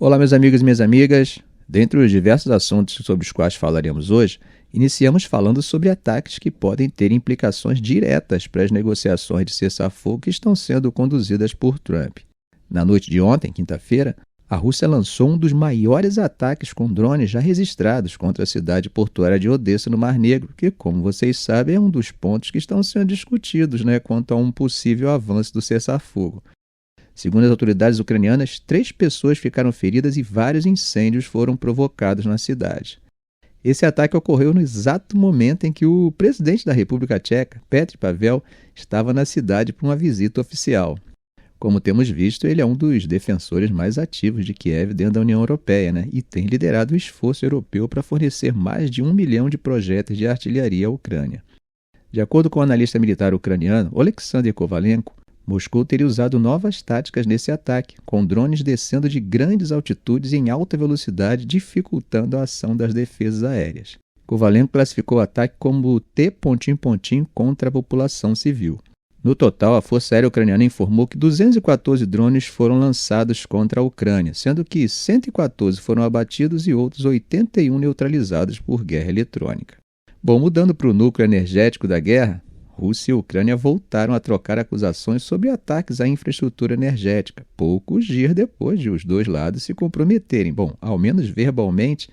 Olá, meus amigos e minhas amigas. Dentre os diversos assuntos sobre os quais falaremos hoje, iniciamos falando sobre ataques que podem ter implicações diretas para as negociações de cessar-fogo que estão sendo conduzidas por Trump. Na noite de ontem, quinta-feira, a Rússia lançou um dos maiores ataques com drones já registrados contra a cidade portuária de Odessa, no Mar Negro, que, como vocês sabem, é um dos pontos que estão sendo discutidos quanto a um possível avanço do cessar-fogo. Segundo as autoridades ucranianas, 3 pessoas ficaram feridas e vários incêndios foram provocados na cidade. Esse ataque ocorreu no exato momento em que o presidente da República Tcheca, Petr Pavel, estava na cidade para uma visita oficial. Como temos visto, ele é um dos defensores mais ativos de Kiev dentro da União Europeia, e tem liderado o esforço europeu para fornecer mais de 1 milhão de projéteis de artilharia à Ucrânia. De acordo com o analista militar ucraniano Oleksandr Kovalenko, Moscou teria usado novas táticas nesse ataque, com drones descendo de grandes altitudes em alta velocidade, dificultando a ação das defesas aéreas. Kovalenko classificou o ataque como T contra a população civil. No total, a Força Aérea Ucraniana informou que 214 drones foram lançados contra a Ucrânia, sendo que 114 foram abatidos e outros 81 neutralizados por guerra eletrônica. Bom, mudando para o núcleo energético da guerra, Rússia e Ucrânia voltaram a trocar acusações sobre ataques à infraestrutura energética, poucos dias depois de os dois lados se comprometerem, ao menos verbalmente,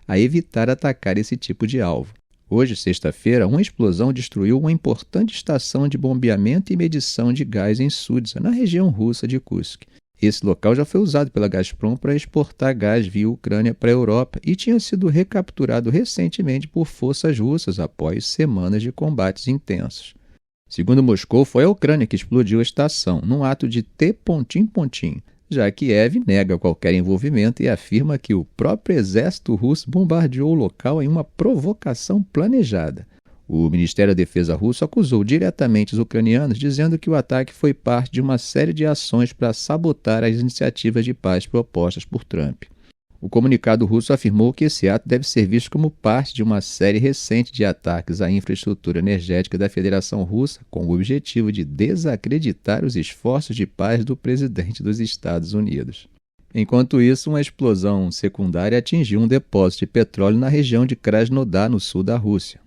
a evitar atacar esse tipo de alvo. Hoje, sexta-feira, uma explosão destruiu uma importante estação de bombeamento e medição de gás em Sudza, na região russa de Kursk. Esse local já foi usado pela Gazprom para exportar gás via Ucrânia para a Europa e tinha sido recapturado recentemente por forças russas após semanas de combates intensos. Segundo Moscou, foi a Ucrânia que explodiu a estação, num ato de T já que Kiev nega qualquer envolvimento e afirma que o próprio exército russo bombardeou o local em uma provocação planejada. O Ministério da Defesa russo acusou diretamente os ucranianos, dizendo que o ataque foi parte de uma série de ações para sabotar as iniciativas de paz propostas por Trump. O comunicado russo afirmou que esse ato deve ser visto como parte de uma série recente de ataques à infraestrutura energética da Federação Russa, com o objetivo de desacreditar os esforços de paz do presidente dos Estados Unidos. Enquanto isso, uma explosão secundária atingiu um depósito de petróleo na região de Krasnodar, no sul da Rússia.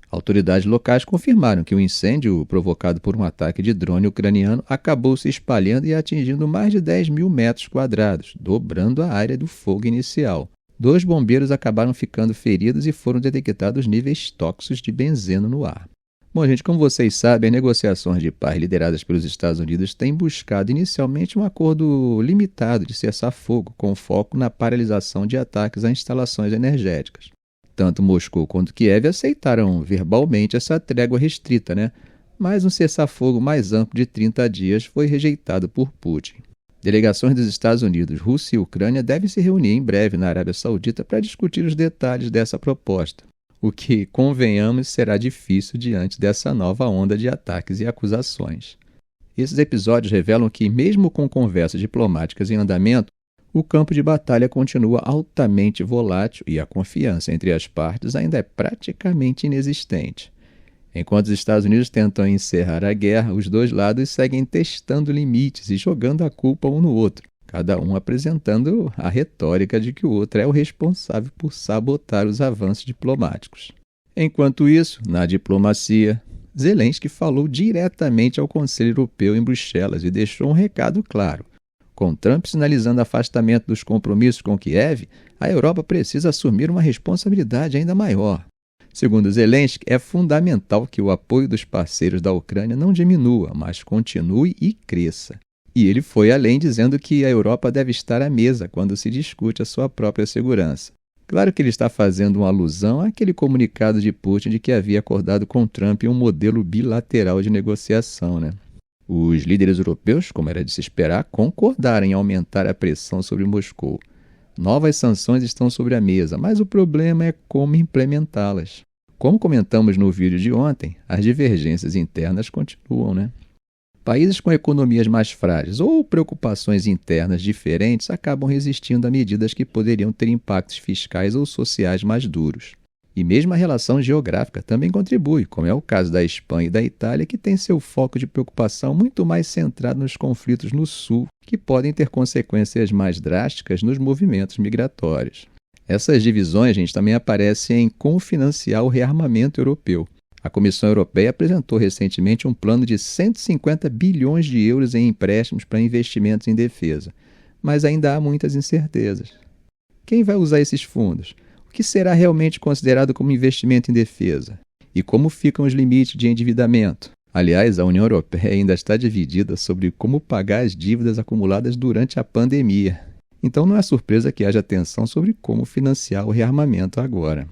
Autoridades locais confirmaram que o incêndio, provocado por um ataque de drone ucraniano, acabou se espalhando e atingindo mais de 10 mil metros quadrados, dobrando a área do fogo inicial. 2 bombeiros acabaram ficando feridos e foram detectados níveis tóxicos de benzeno no ar. Bom, gente, como vocês sabem, as negociações de paz lideradas pelos Estados Unidos têm buscado inicialmente um acordo limitado de cessar-fogo, com foco na paralisação de ataques a instalações energéticas. Tanto Moscou quanto Kiev aceitaram verbalmente essa trégua restrita, mas um cessar-fogo mais amplo de 30 dias foi rejeitado por Putin. Delegações dos Estados Unidos, Rússia e Ucrânia devem se reunir em breve na Arábia Saudita para discutir os detalhes dessa proposta, o que, convenhamos, será difícil diante dessa nova onda de ataques e acusações. Esses episódios revelam que, mesmo com conversas diplomáticas em andamento, o campo de batalha continua altamente volátil e a confiança entre as partes ainda é praticamente inexistente. Enquanto os Estados Unidos tentam encerrar a guerra, os dois lados seguem testando limites e jogando a culpa um no outro, cada um apresentando a retórica de que o outro é o responsável por sabotar os avanços diplomáticos. Enquanto isso, na diplomacia, Zelensky falou diretamente ao Conselho Europeu em Bruxelas e deixou um recado claro. Com Trump sinalizando afastamento dos compromissos com Kiev, a Europa precisa assumir uma responsabilidade ainda maior. Segundo Zelensky, é fundamental que o apoio dos parceiros da Ucrânia não diminua, mas continue e cresça. E ele foi além, dizendo que a Europa deve estar à mesa quando se discute a sua própria segurança. Claro que ele está fazendo uma alusão àquele comunicado de Putin de que havia acordado com Trump um modelo bilateral de negociação, Os líderes europeus, como era de se esperar, concordaram em aumentar a pressão sobre Moscou. Novas sanções estão sobre a mesa, mas o problema é como implementá-las. Como comentamos no vídeo de ontem, as divergências internas continuam, Países com economias mais frágeis ou preocupações internas diferentes acabam resistindo a medidas que poderiam ter impactos fiscais ou sociais mais duros. E mesmo a relação geográfica também contribui, como é o caso da Espanha e da Itália, que tem seu foco de preocupação muito mais centrado nos conflitos no sul, que podem ter consequências mais drásticas nos movimentos migratórios. Essas divisões, gente, também aparecem em como financiar o rearmamento europeu. A Comissão Europeia apresentou recentemente um plano de 150 bilhões de euros em empréstimos para investimentos em defesa, mas ainda há muitas incertezas. Quem vai usar esses fundos? O que será realmente considerado como investimento em defesa? E como ficam os limites de endividamento? Aliás, a União Europeia ainda está dividida sobre como pagar as dívidas acumuladas durante a pandemia. Então não é surpresa que haja tensão sobre como financiar o rearmamento agora.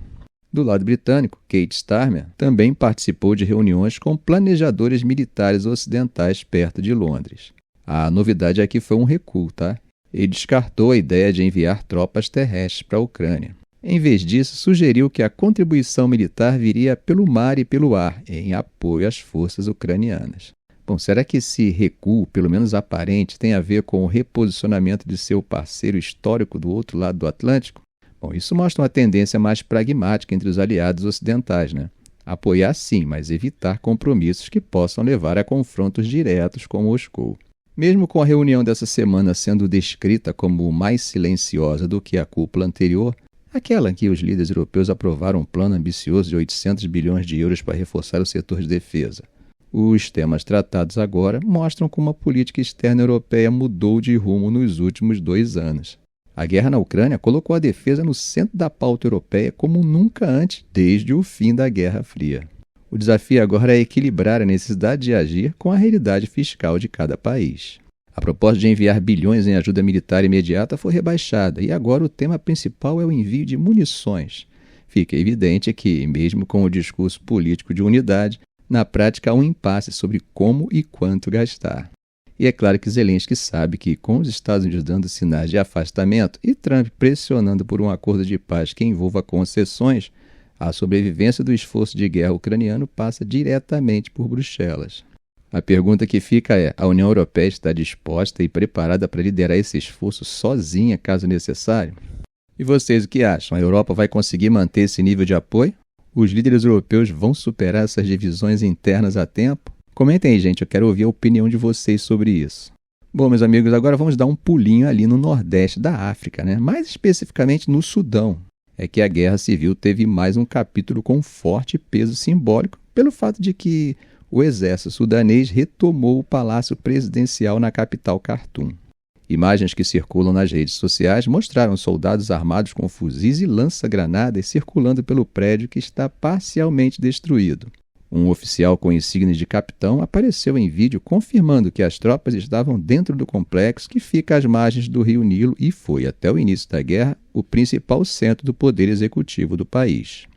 Do lado britânico, Keir Starmer também participou de reuniões com planejadores militares ocidentais perto de Londres. A novidade aqui foi um recuo, tá? Ele descartou a ideia de enviar tropas terrestres para a Ucrânia. Em vez disso, sugeriu que a contribuição militar viria pelo mar e pelo ar, em apoio às forças ucranianas. Bom, será que esse recuo, pelo menos aparente, tem a ver com o reposicionamento de seu parceiro histórico do outro lado do Atlântico? Bom, isso mostra uma tendência mais pragmática entre os aliados ocidentais, né? Apoiar sim, mas evitar compromissos que possam levar a confrontos diretos com Moscou. Mesmo com a reunião dessa semana sendo descrita como mais silenciosa do que a cúpula anterior, aquela em que os líderes europeus aprovaram um plano ambicioso de 800 bilhões de euros para reforçar o setor de defesa. Os temas tratados agora mostram como a política externa europeia mudou de rumo nos últimos 2 anos. A guerra na Ucrânia colocou a defesa no centro da pauta europeia como nunca antes, desde o fim da Guerra Fria. O desafio agora é equilibrar a necessidade de agir com a realidade fiscal de cada país. A proposta de enviar bilhões em ajuda militar imediata foi rebaixada e agora o tema principal é o envio de munições. Fica evidente que, mesmo com o discurso político de unidade, na prática há um impasse sobre como e quanto gastar. E é claro que Zelensky sabe que, com os Estados Unidos dando sinais de afastamento e Trump pressionando por um acordo de paz que envolva concessões, a sobrevivência do esforço de guerra ucraniano passa diretamente por Bruxelas. A pergunta que fica é: a União Europeia está disposta e preparada para liderar esse esforço sozinha, caso necessário? E vocês o que acham? A Europa vai conseguir manter esse nível de apoio? Os líderes europeus vão superar essas divisões internas a tempo? Comentem aí, gente, eu quero ouvir a opinião de vocês sobre isso. Bom, meus amigos, agora vamos dar um pulinho ali no nordeste da África, né? Mais especificamente no Sudão. É que a guerra civil teve mais um capítulo com forte peso simbólico pelo fato de que o exército sudanês retomou o palácio presidencial na capital Khartoum. Imagens que circulam nas redes sociais mostraram soldados armados com fuzis e lança-granadas circulando pelo prédio que está parcialmente destruído. Um oficial com insígnias de capitão apareceu em vídeo confirmando que as tropas estavam dentro do complexo que fica às margens do rio Nilo e foi, até o início da guerra, o principal centro do poder executivo do país.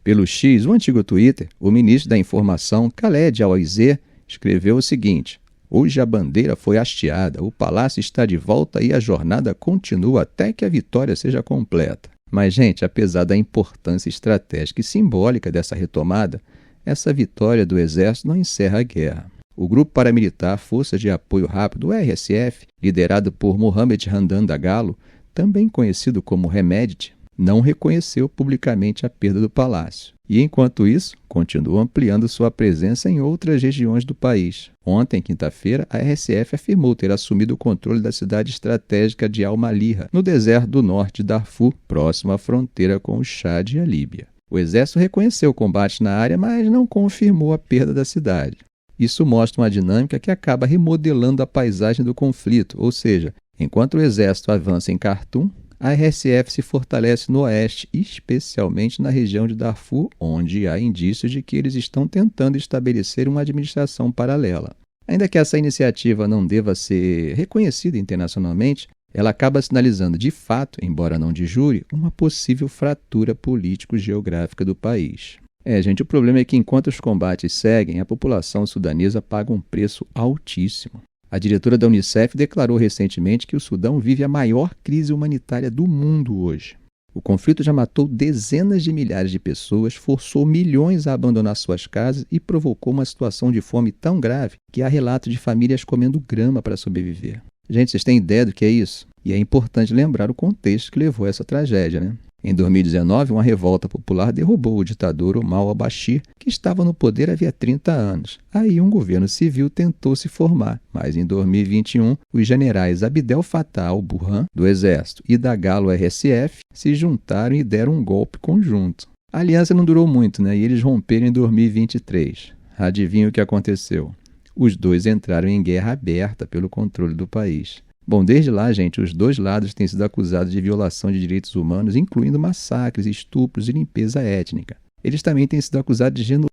Pelo X, o antigo Twitter, o ministro da Informação, Khaled Al-Wazir, escreveu o seguinte: "Hoje a bandeira foi hasteada, o palácio está de volta e a jornada continua até que a vitória seja completa." Mas, gente, apesar da importância estratégica e simbólica dessa retomada, essa vitória do exército não encerra a guerra. O grupo paramilitar Forças de Apoio Rápido, o RSF, liderado por Mohamed Hamdan Dagalo, também conhecido como Hemedti, não reconheceu publicamente a perda do palácio. E, enquanto isso, continua ampliando sua presença em outras regiões do país. Ontem, quinta-feira, a RSF afirmou ter assumido o controle da cidade estratégica de Al-Maliha, no deserto do norte de Darfur, próximo à fronteira com o Chad e a Líbia. O exército reconheceu o combate na área, mas não confirmou a perda da cidade. Isso mostra uma dinâmica que acaba remodelando a paisagem do conflito, ou seja, enquanto o exército avança em Khartoum, a RSF se fortalece no oeste, especialmente na região de Darfur, onde há indícios de que eles estão tentando estabelecer uma administração paralela. Ainda que essa iniciativa não deva ser reconhecida internacionalmente, ela acaba sinalizando de fato, embora não de jure, uma possível fratura político-geográfica do país. Gente, o problema é que enquanto os combates seguem, a população sudanesa paga um preço altíssimo. A diretora da Unicef declarou recentemente que o Sudão vive a maior crise humanitária do mundo hoje. O conflito já matou dezenas de milhares de pessoas, forçou milhões a abandonar suas casas e provocou uma situação de fome tão grave que há relatos de famílias comendo grama para sobreviver. Gente, vocês têm ideia do que é isso? E é importante lembrar o contexto que levou a essa tragédia, né? Em 2019, uma revolta popular derrubou o ditador Omar al-Bashir, que estava no poder havia 30 anos. Aí um governo civil tentou se formar, mas em 2021, os generais Abdel Fattah al-Burhan, do Exército, e da Galo-RSF se juntaram e deram um golpe conjunto. A aliança não durou muito, e eles romperam em 2023. Adivinha o que aconteceu? Os dois entraram em guerra aberta pelo controle do país. Bom, desde lá, gente, os dois lados têm sido acusados de violação de direitos humanos, incluindo massacres, estupros e limpeza étnica. Eles também têm sido acusados de genocídio,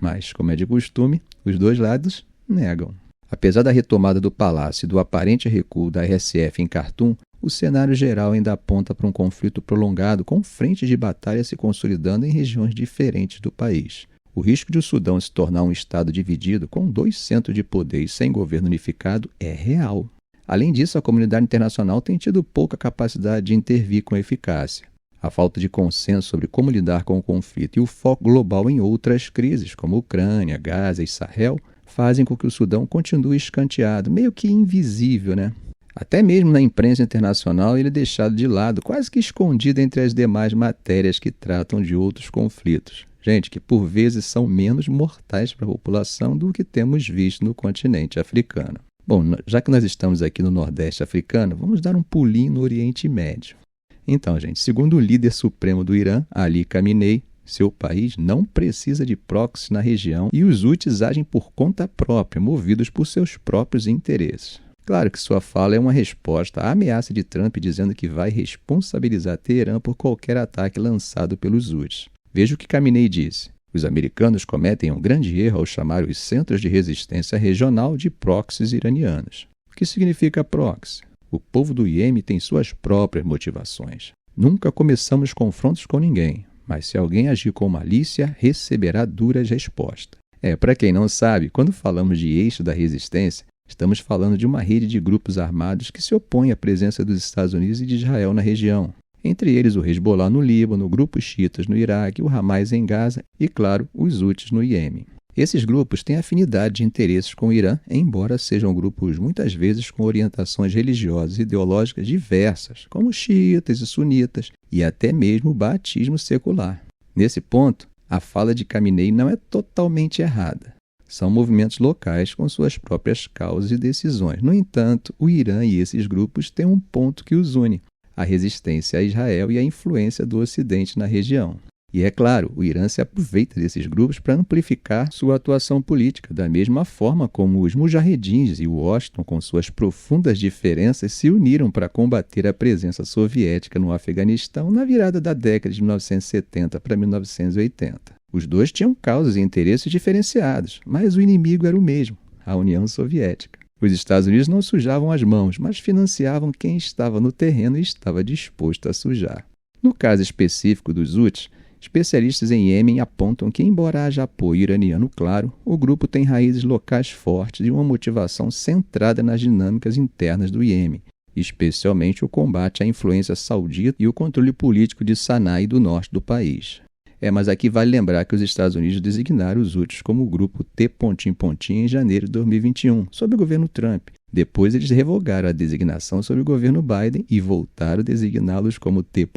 mas, como é de costume, os dois lados negam. Apesar da retomada do palácio e do aparente recuo da RSF em Khartoum, o cenário geral ainda aponta para um conflito prolongado, com frentes de batalha se consolidando em regiões diferentes do país. O risco de o Sudão se tornar um estado dividido, com 2 centros de poder e sem governo unificado, é real. Além disso, a comunidade internacional tem tido pouca capacidade de intervir com eficácia. A falta de consenso sobre como lidar com o conflito e o foco global em outras crises, como Ucrânia, Gaza e Sahel, fazem com que o Sudão continue escanteado, meio que invisível, Até mesmo na imprensa internacional ele é deixado de lado, quase que escondido entre as demais matérias que tratam de outros conflitos. Gente, que por vezes são menos mortais para a população do que temos visto no continente africano. Bom, já que nós estamos aqui no Nordeste africano, vamos dar um pulinho no Oriente Médio. Então, gente, segundo o líder supremo do Irã, Ali Khamenei, seu país não precisa de proxy na região e os Houthis agem por conta própria, movidos por seus próprios interesses. Claro que sua fala é uma resposta à ameaça de Trump dizendo que vai responsabilizar Teherã por qualquer ataque lançado pelos Houthis. Veja o que Khamenei disse. Os americanos cometem um grande erro ao chamar os centros de resistência regional de proxies iranianos. O que significa proxy? O povo do Iêmen tem suas próprias motivações. Nunca começamos confrontos com ninguém, mas se alguém agir com malícia, receberá duras respostas. Para quem não sabe, quando falamos de eixo da resistência, estamos falando de uma rede de grupos armados que se opõem à presença dos Estados Unidos e de Israel na região. Entre eles o Hezbollah no Líbano, grupos xiitas no Iraque, o Hamas em Gaza e, claro, os Houthis no Iêmen. Esses grupos têm afinidade de interesses com o Irã, embora sejam grupos muitas vezes com orientações religiosas e ideológicas diversas, como xiitas e sunitas, e até mesmo o batismo secular. Nesse ponto, a fala de Khamenei não é totalmente errada. São movimentos locais com suas próprias causas e decisões. No entanto, o Irã e esses grupos têm um ponto que os une: a resistência a Israel e a influência do Ocidente na região. E é claro, o Irã se aproveita desses grupos para amplificar sua atuação política, da mesma forma como os mujahedins e o Washington, com suas profundas diferenças, se uniram para combater a presença soviética no Afeganistão na virada da década de 1970 para 1980. Os dois tinham causas e interesses diferenciados, mas o inimigo era o mesmo, a União Soviética. Os Estados Unidos não sujavam as mãos, mas financiavam quem estava no terreno e estava disposto a sujar. No caso específico dos Houthis, especialistas em Iêmen apontam que, embora haja apoio iraniano claro, o grupo tem raízes locais fortes e uma motivação centrada nas dinâmicas internas do Iêmen, especialmente o combate à influência saudita e o controle político de Sanaa e do norte do país. Mas aqui vale lembrar que os Estados Unidos designaram os Houthis como o grupo T em janeiro de 2021, sob o governo Trump. Depois eles revogaram a designação sob o governo Biden e voltaram a designá-los como T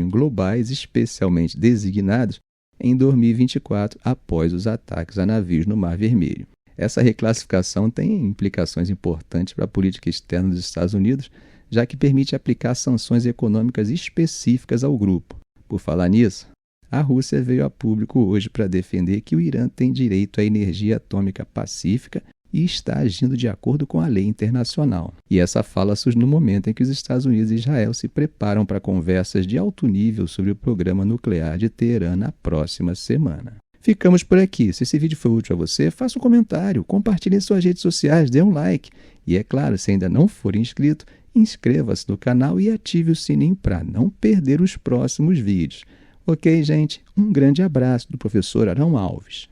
globais, especialmente designados em 2024, após os ataques a navios no Mar Vermelho. Essa reclassificação tem implicações importantes para a política externa dos Estados Unidos, já que permite aplicar sanções econômicas específicas ao grupo. Por falar nisso, a Rússia veio a público hoje para defender que o Irã tem direito à energia atômica pacífica e está agindo de acordo com a lei internacional. E essa fala surge no momento em que os Estados Unidos e Israel se preparam para conversas de alto nível sobre o programa nuclear de Teherã na próxima semana. Ficamos por aqui. Se esse vídeo foi útil a você, faça um comentário, compartilhe em suas redes sociais, dê um like. E é claro, se ainda não for inscrito, inscreva-se no canal e ative o sininho para não perder os próximos vídeos. Ok, gente? Um grande abraço do professor Arão Alves.